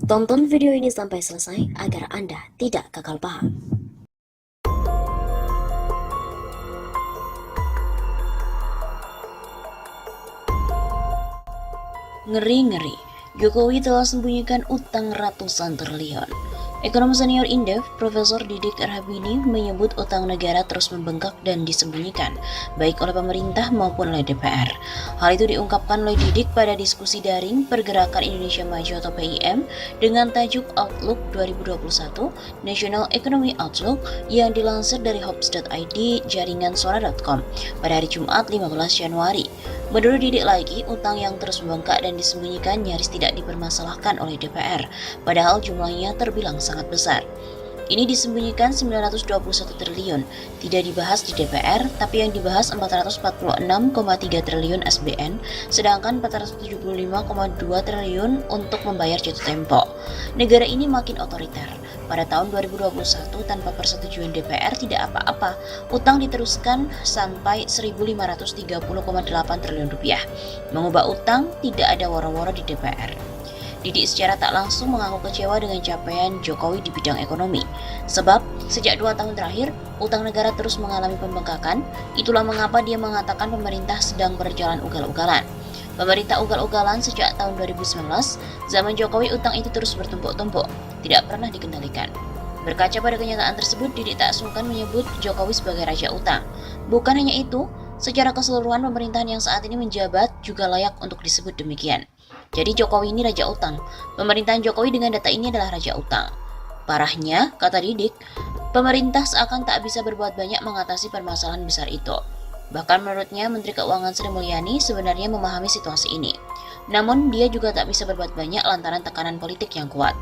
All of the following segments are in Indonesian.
Tonton video ini sampai selesai agar Anda tidak gagal paham. Ngeri-ngeri, Jokowi telah sembunyikan utang ratusan triliun. Ekonom senior Indef, Profesor Didik Rahbini menyebut utang negara terus membengkak dan disembunyikan, baik oleh pemerintah maupun oleh DPR. Hal itu diungkapkan oleh Didik pada diskusi daring Pergerakan Indonesia Maju atau PIM dengan tajuk Outlook 2021 National Economy Outlook yang dilansir dari Hops.id jaringan suara.com pada hari Jumat 15 Januari. Menurut Didik lagi, utang yang terus membengkak dan disembunyikan nyaris tidak dipermasalahkan oleh DPR, padahal jumlahnya terbilang sangat besar. Ini disembunyikan 921 triliun, tidak dibahas di DPR, tapi yang dibahas 446,3 triliun SBN, sedangkan 475,2 triliun untuk membayar jatuh tempo. Negara ini makin otoriter. Pada tahun 2021, tanpa persetujuan DPR tidak apa-apa, utang diteruskan sampai 1.530,8 triliun rupiah. Mengubah utang tidak ada woro-woro di DPR. Didik secara tak langsung mengaku kecewa dengan capaian Jokowi di bidang ekonomi. Sebab, sejak 2 tahun terakhir, utang negara terus mengalami pembengkakan. Itulah mengapa dia mengatakan pemerintah sedang berjalan ugal-ugalan. Pemerintah ugal-ugalan sejak tahun 2019, zaman Jokowi utang itu terus bertumpuk-tumpuk, tidak pernah dikendalikan. Berkaca pada kenyataan tersebut, Didik tak sungkan menyebut Jokowi sebagai raja utang. Bukan hanya itu, secara keseluruhan pemerintahan yang saat ini menjabat juga layak untuk disebut demikian. Jadi Jokowi ini raja utang. Pemerintahan Jokowi dengan data ini adalah raja utang. Parahnya, kata Didik, pemerintah seakan tak bisa berbuat banyak mengatasi permasalahan besar itu. Bahkan menurutnya Menteri Keuangan Sri Mulyani sebenarnya memahami situasi ini. Namun dia juga tak bisa berbuat banyak lantaran tekanan politik yang kuat.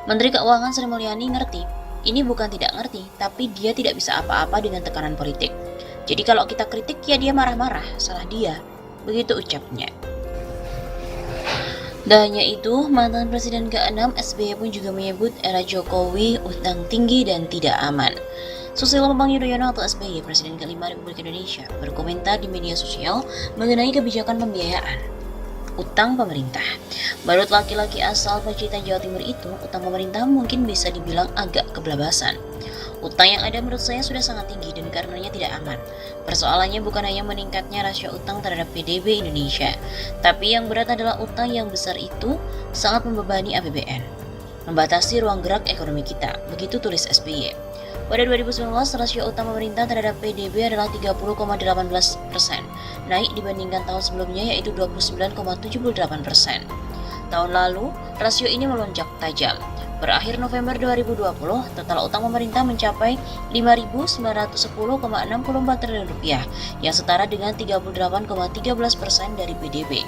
Menteri Keuangan Sri Mulyani ngerti, ini bukan tidak ngerti, tapi dia tidak bisa apa-apa dengan tekanan politik. Jadi kalau kita kritik ya dia marah-marah, salah dia. Begitu ucapnya. Tak hanya itu, mantan Presiden ke-6 SBY pun juga menyebut era Jokowi utang tinggi dan tidak aman. Susilo Bambang Yudhoyono atau SBY, Presiden ke-5 Republik Indonesia, berkomentar di media sosial mengenai kebijakan pembiayaan utang pemerintah. Menurut laki-laki asal Pacitan, Jawa Timur itu, utang pemerintah mungkin bisa dibilang agak kebelabasan. Utang yang ada menurut saya sudah sangat tinggi dan karenanya tidak aman. Persoalannya bukan hanya meningkatnya rasio utang terhadap PDB Indonesia, tapi yang berat adalah utang yang besar itu sangat membebani APBN, membatasi ruang gerak ekonomi kita, begitu tulis SBY. Pada 2019, rasio utang pemerintah terhadap PDB adalah 30,18%, naik dibandingkan tahun sebelumnya yaitu 29,78%. Tahun lalu, rasio ini melonjak tajam. Berakhir November 2020, total utang pemerintah mencapai 5.910,64 triliun rupiah, yang setara dengan 38,13% dari PDB.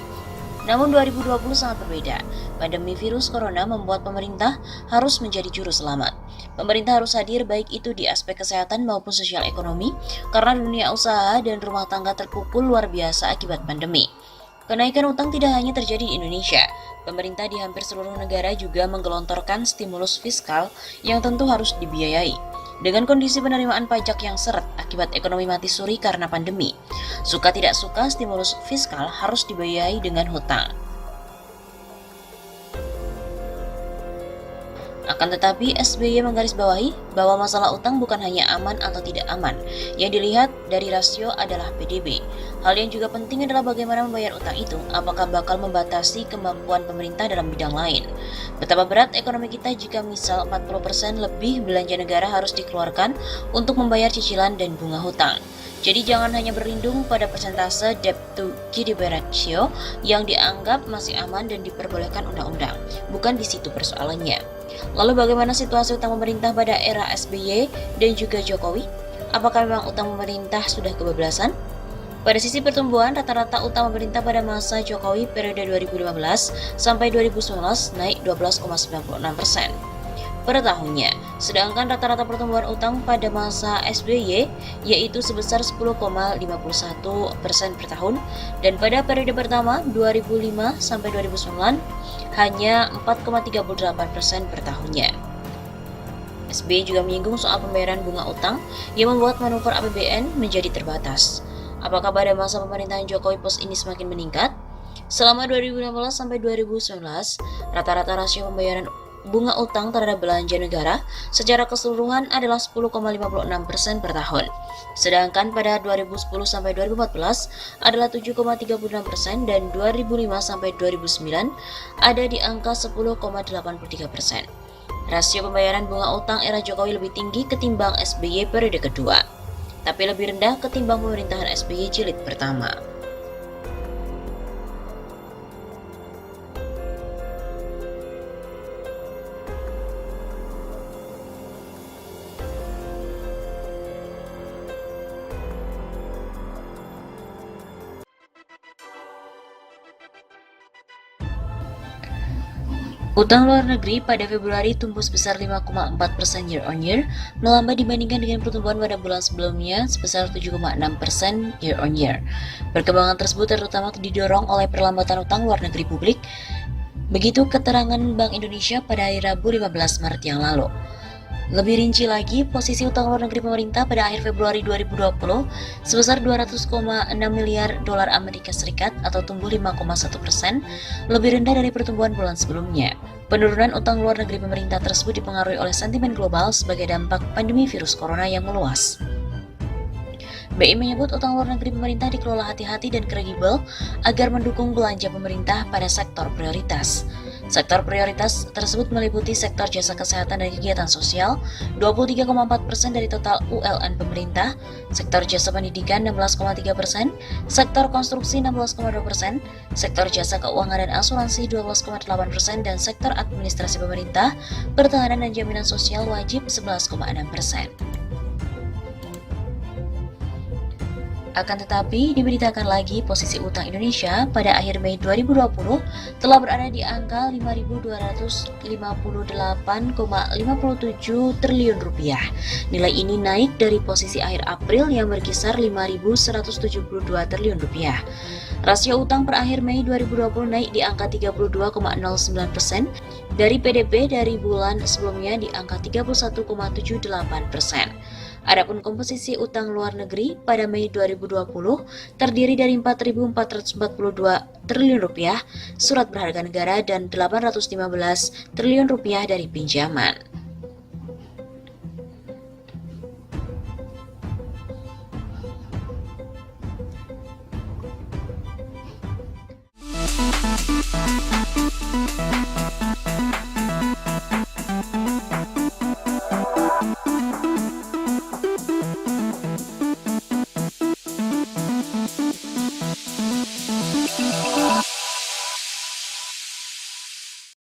Namun 2020 sangat berbeda. Pandemi virus corona membuat pemerintah harus menjadi juru selamat. Pemerintah harus hadir baik itu di aspek kesehatan maupun sosial ekonomi, karena dunia usaha dan rumah tangga terpukul luar biasa akibat pandemi. Kenaikan utang tidak hanya terjadi di Indonesia. Pemerintah di hampir seluruh negara juga menggelontorkan stimulus fiskal yang tentu harus dibiayai. Dengan kondisi penerimaan pajak yang seret akibat ekonomi mati suri karena pandemi, suka tidak suka stimulus fiskal harus dibiayai dengan hutang. Akan tetapi, SBY menggarisbawahi bahwa masalah utang bukan hanya aman atau tidak aman. Yang dilihat dari rasio adalah PDB. Hal yang juga penting adalah bagaimana membayar utang itu, apakah bakal membatasi kemampuan pemerintah dalam bidang lain. Betapa berat ekonomi kita jika misal 40% lebih belanja negara harus dikeluarkan untuk membayar cicilan dan bunga hutang. Jadi jangan hanya berlindung pada persentase debt to GDP ratio yang dianggap masih aman dan diperbolehkan undang-undang. Bukan di situ persoalannya. Lalu bagaimana situasi utang pemerintah pada era SBY dan juga Jokowi? Apakah memang utang pemerintah sudah kebablasan? Pada sisi pertumbuhan, rata-rata utang pemerintah pada masa Jokowi periode 2015 sampai 2019 naik 12,96% per tahunnya. Sedangkan rata-rata pertumbuhan utang pada masa SBY yaitu sebesar 10,51% per tahun, dan pada periode pertama 2005 sampai 2009 hanya 4,38% per tahunnya. SBY juga menyinggung soal pembayaran bunga utang yang membuat manuver APBN menjadi terbatas. Apakah pada masa pemerintahan Jokowi pos ini semakin meningkat? Selama 2016 sampai 2019, rata-rata rasio pembayaran bunga utang terhadap belanja negara secara keseluruhan adalah 10,56% per tahun. Sedangkan pada 2010 sampai 2014 adalah 7,36% dan 2005 sampai 2009 ada di angka 10,83%. Rasio pembayaran bunga utang era Jokowi lebih tinggi ketimbang SBY periode kedua, tapi lebih rendah ketimbang pemerintahan SBY jilid pertama. Utang luar negeri pada Februari tumbuh sebesar 5,4% year on year, melambat dibandingkan dengan pertumbuhan pada bulan sebelumnya sebesar 7,6% year on year. Perkembangan tersebut terutama didorong oleh perlambatan utang luar negeri publik. Begitu keterangan Bank Indonesia pada hari Rabu 15 Maret yang lalu. Lebih rinci lagi, posisi utang luar negeri pemerintah pada akhir Februari 2020 sebesar 200,6 miliar dolar Amerika Serikat atau tumbuh 5,1%, lebih rendah dari pertumbuhan bulan sebelumnya. Penurunan utang luar negeri pemerintah tersebut dipengaruhi oleh sentimen global sebagai dampak pandemi virus corona yang meluas. BI menyebut utang luar negeri pemerintah dikelola hati-hati dan kredibel agar mendukung belanja pemerintah pada sektor prioritas. Sektor prioritas tersebut meliputi sektor jasa kesehatan dan kegiatan sosial, 23,4% dari total ULN pemerintah, sektor jasa pendidikan 16,3%, sektor konstruksi 16,2%, sektor jasa keuangan dan asuransi 12,8%, dan sektor administrasi pemerintah, pertahanan dan jaminan sosial wajib 11,6%. Akan tetapi, diberitakan lagi posisi utang Indonesia pada akhir Mei 2020 telah berada di angka 5.258,57 triliun rupiah. Nilai ini naik dari posisi akhir April yang berkisar 5.172 triliun rupiah. Rasio utang per akhir Mei 2020 naik di angka 32,09% dari PDB dari bulan sebelumnya di angka 31,78%. Adapun komposisi utang luar negeri pada Mei 2020 terdiri dari 4.442 triliun rupiah surat berharga negara dan 815 triliun rupiah dari pinjaman.